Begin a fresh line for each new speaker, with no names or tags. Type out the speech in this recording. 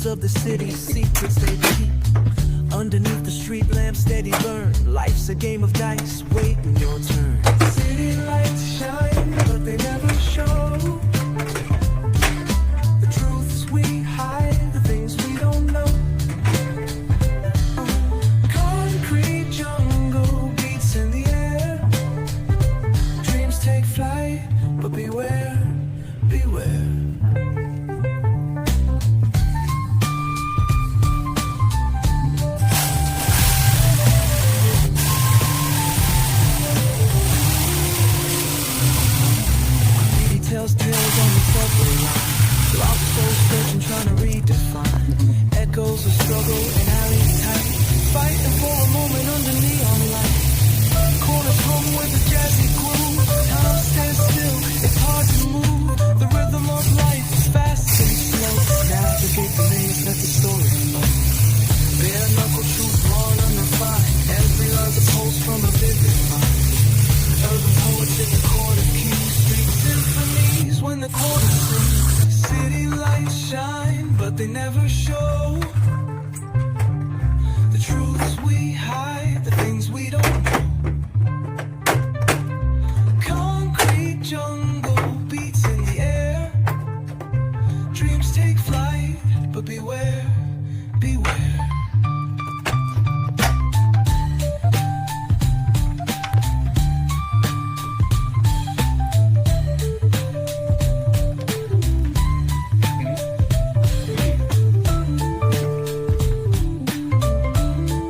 Echoes of the city's secrets they keep. Underneath the street lamp, steady burn. Life's a game of dice, waiting your turn. City lights shine, but they never show. The truths we hide, the things we don't know. Concrete jungle beats in the air. Dreams take flight, but beware, beware. Tells tales on the subway line. Lost souls searching, trying to redefine. Echoes of struggle and alleys tight. Fight